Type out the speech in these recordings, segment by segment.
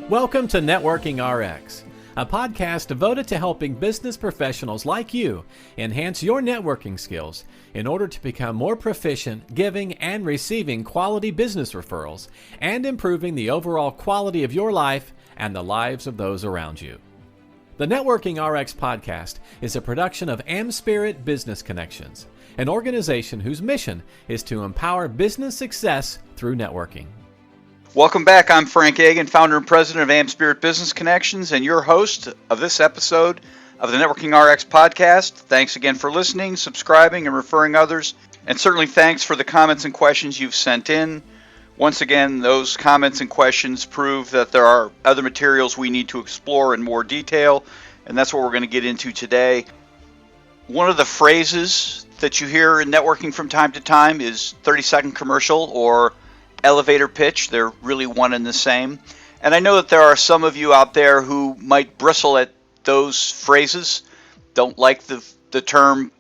Welcome to Networking RX, a podcast devoted to helping business professionals like you enhance your networking skills in order to become more proficient giving and receiving quality business referrals and improving the overall quality of your life and the lives of those around you. The Networking RX podcast is a production of AmSpirit Business Connections, an organization whose mission is to empower business success through networking. Welcome back. I'm Frank Agin, founder and president of AmSpirit Business Connections, and your host of this episode of the Networking RX podcast. Thanks again for listening, subscribing, and referring others. And certainly thanks for the comments and questions you've sent in. Once again, those comments and questions prove that there are other materials we need to explore in more detail, and that's what we're going to get into today. One of the phrases that you hear in networking from time to time is 30-second commercial or elevator pitch. They're really one and the same. And I know that there are some of you out there who might bristle at those phrases, don't like the term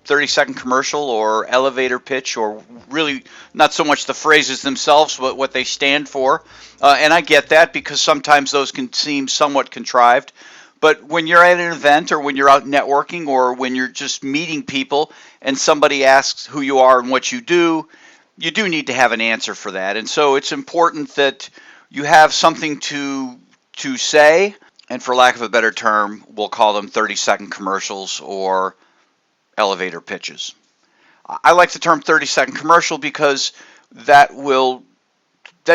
30-second commercial or elevator pitch, or really not so much the phrases themselves, but what they stand for. And I get that because sometimes those can seem somewhat contrived. But when you're at an event or when you're out networking or when you're just meeting people and somebody asks who you are and what you do need to have an answer for that. And so it's important that you have something to say, and for lack of a better term, we'll call them 30-second commercials or elevator pitches. I like the term 30-second commercial because that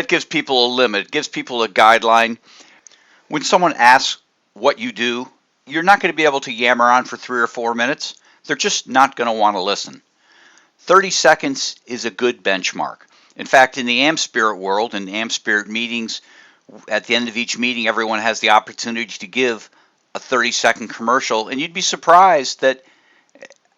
gives people a limit, gives people a guideline. When someone asks what you do, you're not going to be able to yammer on for 3 or 4 minutes. They're just not going to want to listen. 30 seconds is a good benchmark. In fact, in the AmSpirit world, in AmSpirit meetings, at the end of each meeting, everyone has the opportunity to give a 30-second commercial, and you'd be surprised that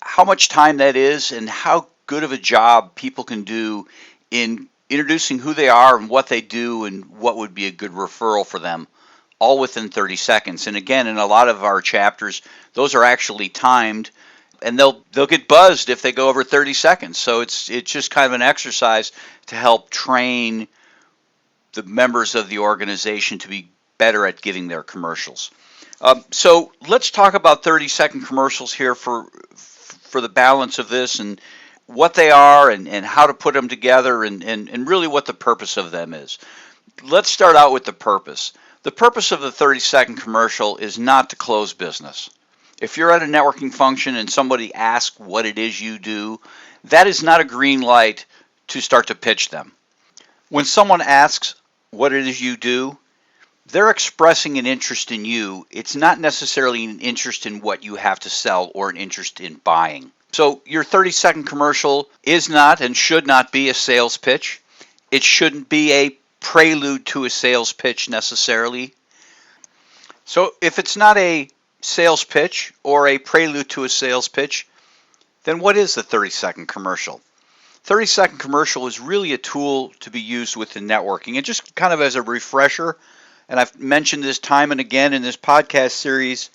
how much time that is and how good of a job people can do in introducing who they are and what they do and what would be a good referral for them, all within 30 seconds. And again, in a lot of our chapters, those are actually timed, and they'll get buzzed if they go over 30 seconds. So it's just kind of an exercise to help train the members of the organization to be better at giving their commercials. So let's talk about 30-second commercials here for the balance of this and what they are and how to put them together and really what the purpose of them is. Let's start out with the purpose. The purpose of the 30-second commercial is not to close business. If you're at a networking function and somebody asks what it is you do, that is not a green light to start to pitch them. When someone asks what it is you do, they're expressing an interest in you. It's not necessarily an interest in what you have to sell or an interest in buying. So your 30-second commercial is not and should not be a sales pitch. It shouldn't be a prelude to a sales pitch necessarily. So if it's not a sales pitch or a prelude to a sales pitch, then what is the 30-second commercial? 30-second commercial is really a tool to be used within networking. And just kind of as a refresher, and I've mentioned this time and again in this podcast series,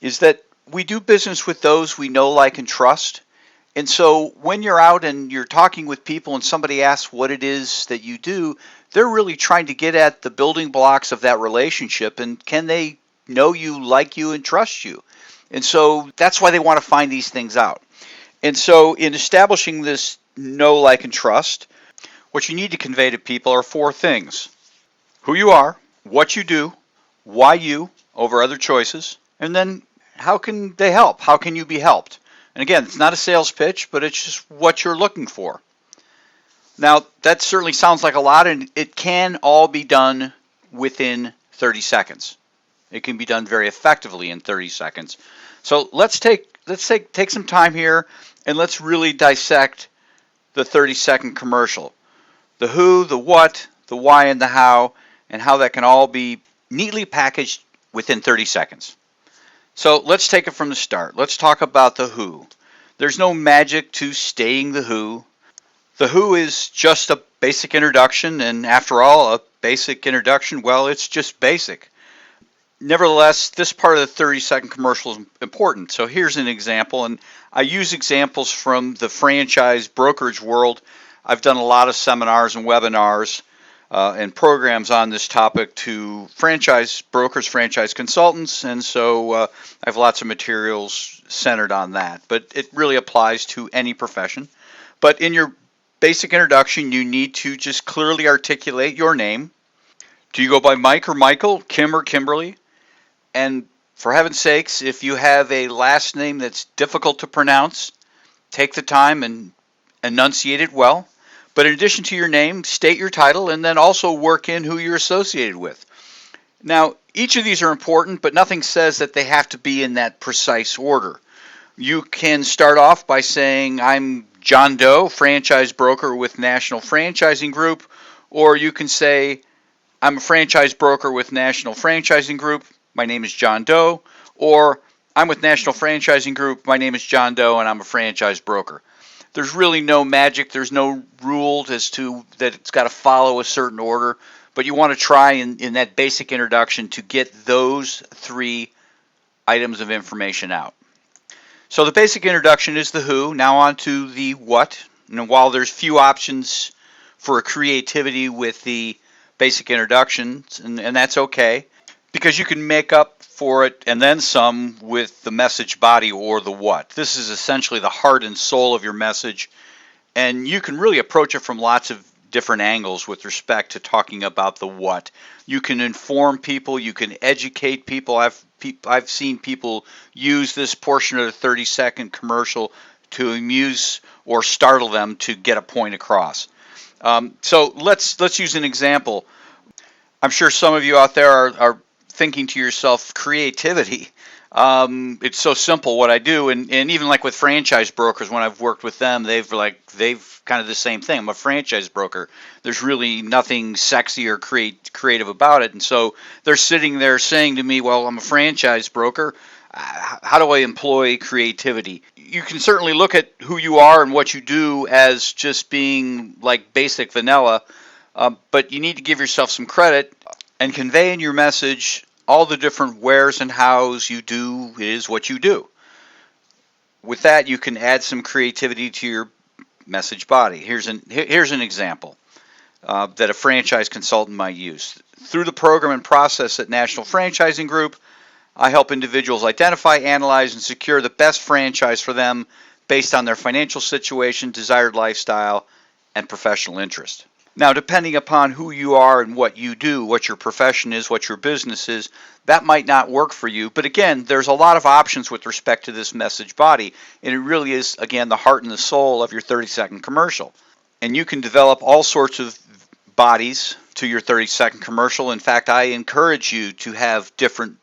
is that we do business with those we know, like, and trust. And so when you're out and you're talking with people and somebody asks what it is that you do, they're really trying to get at the building blocks of that relationship, and can they know you, like you, and trust you. And so that's why they want to find these things out. And so in establishing this know, like, and trust, what you need to convey to people are 4 things: who you are, what you do, why you over other choices, and then how can they help? How can you be helped? And again, it's not a sales pitch, but it's just what you're looking for. Now, that certainly sounds like a lot, and it can all be done within 30 seconds. It can be done very effectively in 30 seconds. So let's take some time here and let's really dissect the 30-second commercial. The who, the what, the why, and the how that can all be neatly packaged within 30 seconds. So let's take it from the start. Let's talk about the who. There's no magic to stating the who. The who is just a basic introduction, and after all, a basic introduction, well, it's just basic. Nevertheless, this part of the 30-second commercial is important. So here's an example, and I use examples from the franchise brokerage world. I've done a lot of seminars and webinars and programs on this topic to franchise brokers, franchise consultants, and so I have lots of materials centered on that. But it really applies to any profession. But in your basic introduction, you need to just clearly articulate your name. Do you go by Mike or Michael, Kim or Kimberly? And for heaven's sakes, if you have a last name that's difficult to pronounce, take the time and enunciate it well. But in addition to your name, state your title and then also work in who you're associated with. Now, each of these are important, but nothing says that they have to be in that precise order. You can start off by saying, I'm John Doe, franchise broker with National Franchising Group, or you can say, I'm a franchise broker with National Franchising Group, my name is John Doe, or I'm with National Franchising Group, my name is John Doe, and I'm a franchise broker. There's really no magic, there's no rule as to that it's got to follow a certain order, but you want to try in that basic introduction to get those 3 items of information out. So the basic introduction is the who, now on to the what. And while there's few options for creativity with the basic introductions, and that's okay, because you can make up for it and then some with the message body or the what. This is essentially the heart and soul of your message, and you can really approach it from lots of different angles with respect to talking about the what. You can inform people, you can educate people. I've seen people use this portion of the 30-second commercial to amuse or startle them to get a point across. So let's use an example. I'm sure some of you out there are thinking to yourself, creativity. It's so simple what I do, and even like with franchise brokers, when I've worked with them, they've kind of the same thing. I'm a franchise broker. There's really nothing sexy or creative about it, and so they're sitting there saying to me, well, I'm a franchise broker. How do I employ creativity? You can certainly look at who you are and what you do as just being like basic vanilla, but you need to give yourself some credit and convey in your message all the different wheres and hows you do is what you do. With that, you can add some creativity to your message body. Here's an example that a franchise consultant might use. Through the program and process at National Franchising Group, I help individuals identify, analyze, and secure the best franchise for them based on their financial situation, desired lifestyle, and professional interest. Now, depending upon who you are and what you do, what your profession is, what your business is, that might not work for you. But again, there's a lot of options with respect to this message body, and it really is, again, the heart and the soul of your 30-second commercial. And you can develop all sorts of bodies to your 30-second commercial. In fact, I encourage you to have different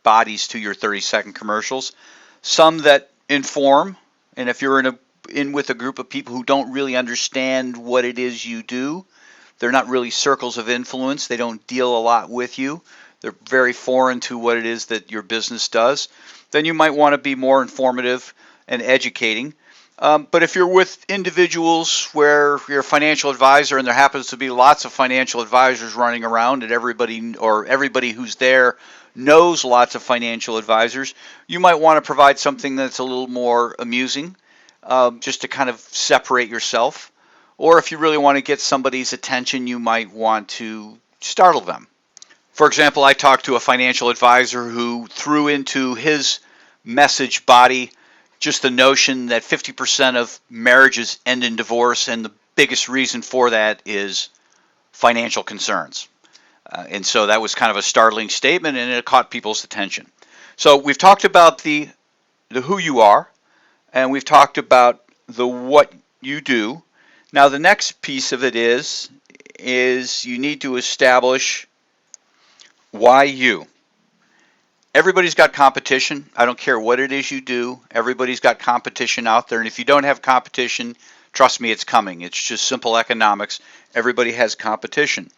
bodies to your 30-second commercials. Some that inform, and if you're in with a group of people who don't really understand what it is you do, they're not really circles of influence, they don't deal a lot with you, they're very foreign to what it is that your business does, then you might want to be more informative and educating. But if you're with individuals where you're a financial advisor and there happens to be lots of financial advisors running around and everybody who's there knows lots of financial advisors, you might want to provide something that's a little more amusing, just to kind of separate yourself. Or if you really want to get somebody's attention, you might want to startle them. For example, I talked to a financial advisor who threw into his message body just the notion that 50% of marriages end in divorce, and the biggest reason for that is financial concerns. And so that was kind of a startling statement, and it caught people's attention. So we've talked about the who you are, and we've talked about the what you do. Now the next piece of it is you need to establish why you. Everybody's got competition. I don't care what it is you do. Everybody's got competition out there, and if you don't have competition, trust me, it's coming. It's just simple economics. Everybody has competition.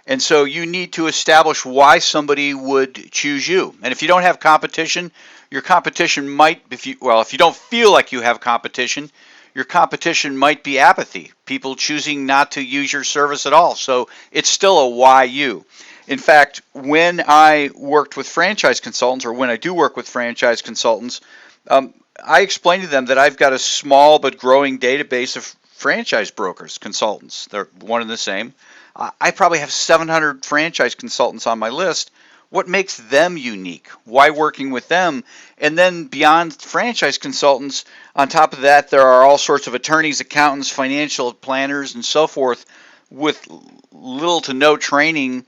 And so you need to establish why somebody would choose you. And if you don't have competition, your competition might, if you don't feel like you have competition, your competition might be apathy, people choosing not to use your service at all. So it's still a why you. In fact, when I worked with franchise consultants, or when I do work with franchise consultants, I explain to them that I've got a small but growing database of franchise brokers, consultants. They're one and the same. I probably have 700 franchise consultants on my list. What makes them unique? Why working with them? And then beyond franchise consultants, on top of that, there are all sorts of attorneys, accountants, financial planners, and so forth with little to no training,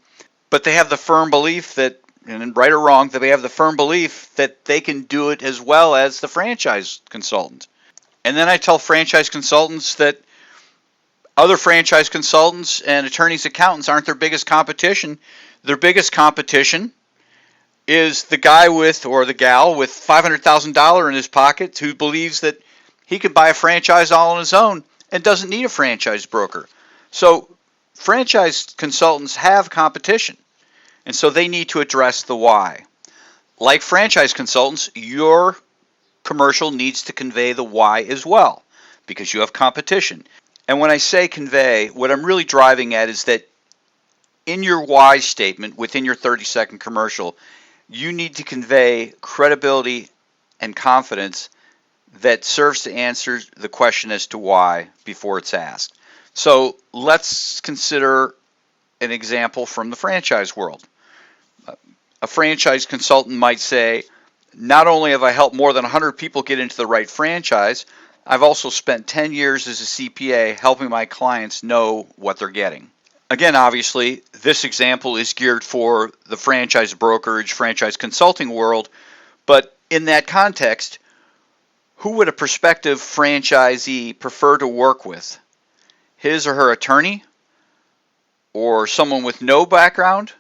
but they have the firm belief that, and right or wrong, that they have the firm belief that they can do it as well as the franchise consultant. And then I tell franchise consultants that other franchise consultants and attorneys, accountants aren't their biggest competition. Their biggest competition is the guy with, or the gal with $500,000 in his pocket who believes that he can buy a franchise all on his own and doesn't need a franchise broker. So franchise consultants have competition, and so they need to address the why. Like franchise consultants, your commercial needs to convey the why as well, because you have competition. And when I say convey, what I'm really driving at is that in your why statement within your 30-second commercial, you need to convey credibility and confidence that serves to answer the question as to why before it's asked. So let's consider an example from the franchise world. A franchise consultant might say, not only have I helped more than 100 people get into the right franchise, I've also spent 10 years as a CPA helping my clients know what they're getting. Again, obviously, this example is geared for the franchise brokerage, franchise consulting world, but in that context, who would a prospective franchisee prefer to work with? His or her attorney? Or someone with no background?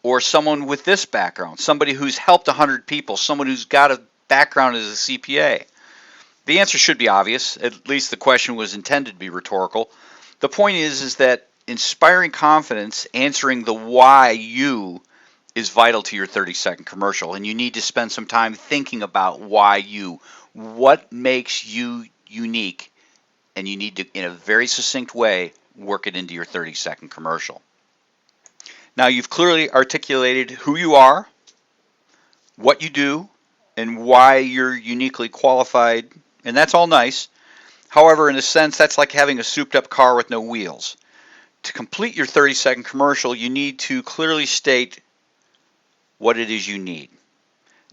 Or someone with this background? Somebody who's helped 100 people, someone who's got a background as a CPA? The answer should be obvious. At least the question was intended to be rhetorical. The point is that inspiring confidence, answering the why you, is vital to your 30-second commercial, and you need to spend some time thinking about why you. What makes you unique, and you need to, in a very succinct way, work it into your 30-second commercial. Now, you've clearly articulated who you are, what you do, and why you're uniquely qualified, and that's all nice. However, in a sense, that's like having a souped-up car with no wheels. To complete your 30-second commercial, you need to clearly state what it is you need.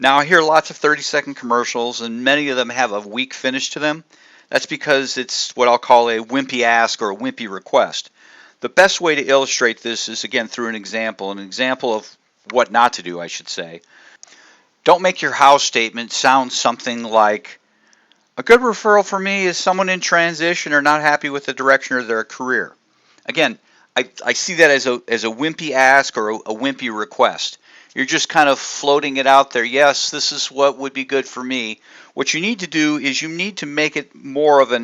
Now, I hear lots of 30-second commercials, and many of them have a weak finish to them. That's because it's what I'll call a wimpy ask or a wimpy request. The best way to illustrate this is, again, through an example of what not to do, I should say. Don't make your how statement sound something like, a good referral for me is someone in transition or not happy with the direction of their career. Again, I see that as a wimpy ask or a wimpy request. You're just kind of floating it out there. Yes, this is what would be good for me. What you need to do is you need to make it more of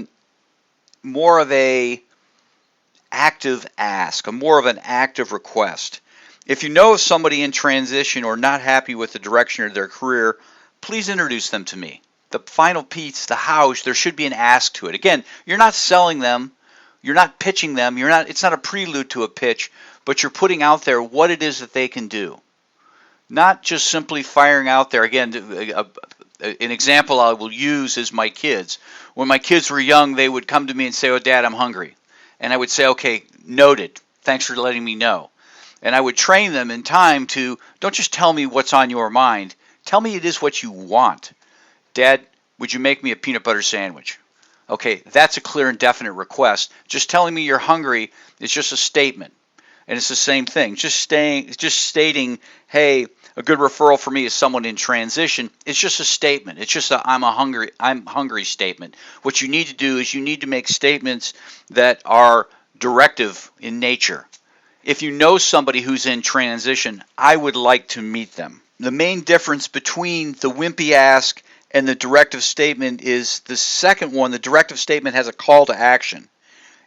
a active ask, more of an active request. If you know of somebody in transition or not happy with the direction of their career, please introduce them to me. The final piece, the how, there should be an ask to it. Again, you're not selling them. You're not pitching them. It's not a prelude to a pitch, but you're putting out there what it is that they can do. Not just simply firing out there. Again, an example I will use is my kids. When my kids were young, they would come to me and say, "Oh, Dad, I'm hungry." And I would say, "Okay, noted. Thanks for letting me know." And I would train them in time to, don't just tell me what's on your mind. Tell me it is what you want. Dad, would you make me a peanut butter sandwich? Okay, that's a clear and definite request. Just telling me you're hungry is just a statement. And it's the same thing. Just stating, hey, a good referral for me is someone in transition. It's just a statement. It's just a I'm hungry statement. What you need to do is you need to make statements that are directive in nature. If you know somebody who's in transition, I would like to meet them. The main difference between the wimpy ask and the directive statement is the second one. The directive statement has a call to action.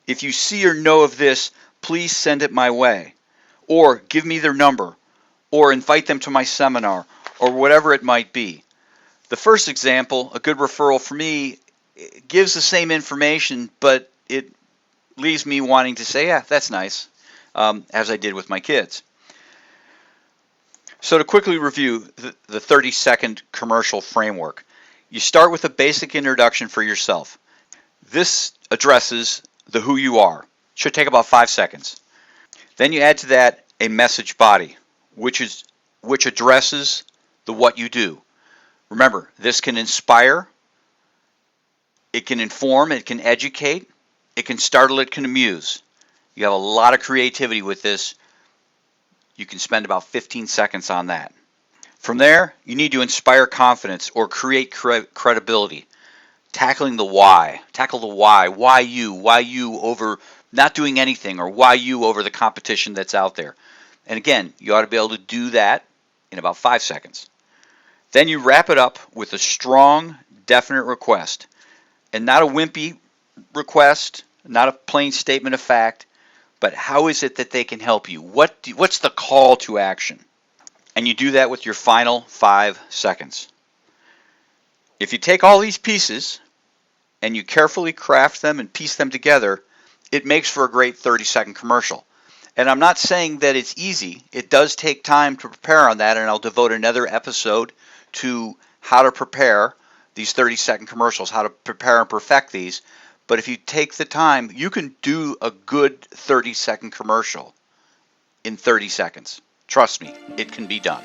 If you see or know of this, please send it my way. Or give me their number. Or invite them to my seminar. Or whatever it might be. The first example, a good referral for me, gives the same information, but it leaves me wanting to say, yeah, that's nice, as I did with my kids. So to quickly review the 30-second commercial framework, you start with a basic introduction for yourself. This addresses the who you are. Should take about 5 seconds. Then you add to that a message body, which addresses the what you do. Remember, this can inspire, it can inform, it can educate, it can startle, it can amuse. You have a lot of creativity with this. You can spend about 15 seconds on that. From there, you need to inspire confidence or create credibility. Tackling the why. Tackle the why. Why you over not doing anything, or why you over the competition that's out there. And again, you ought to be able to do that in about 5 seconds. Then you wrap it up with a strong, definite request. And not a wimpy request, not a plain statement of fact, but how is it that they can help you? What's the call to action? And you do that with your final 5 seconds. If you take all these pieces and you carefully craft them and piece them together, it makes for a great 30-second commercial. And I'm not saying that it's easy. It does take time to prepare on that, and I'll devote another episode to how to prepare these 30-second commercials, how to prepare and perfect these. But if you take the time, you can do a good 30-second commercial in 30 seconds. Trust me, it can be done.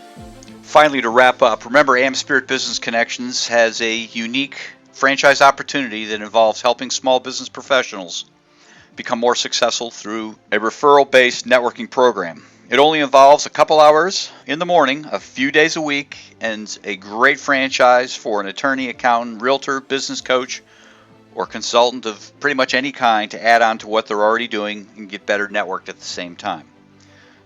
Finally, to wrap up, remember AmSpirit Business Connections has a unique franchise opportunity that involves helping small business professionals become more successful through a referral-based networking program. It only involves a couple hours in the morning, a few days a week, and a great franchise for an attorney, accountant, realtor, business coach, or consultant of pretty much any kind to add on to what they're already doing and get better networked at the same time.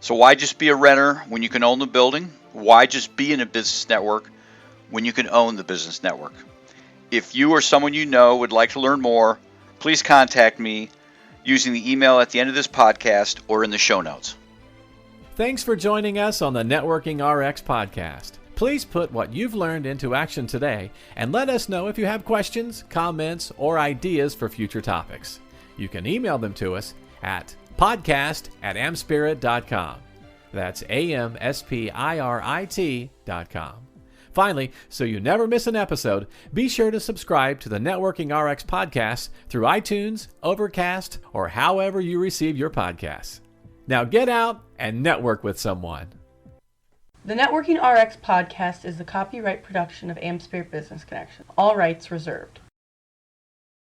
So why just be a renter when you can own the building? Why just be in a business network when you can own the business network? If you or someone you know would like to learn more, please contact me using the email at the end of this podcast or in the show notes. Thanks for joining us on the Networking RX podcast. Please put what you've learned into action today and let us know if you have questions, comments, or ideas for future topics. You can email them to us at podcast@amspirit.com. That's AmSpirit.com. Finally, so you never miss an episode, be sure to subscribe to the Networking RX podcast through iTunes, Overcast, or however you receive your podcasts. Now get out and network with someone. The Networking RX podcast is the copyright production of AmSpirit Business Connections. All rights reserved.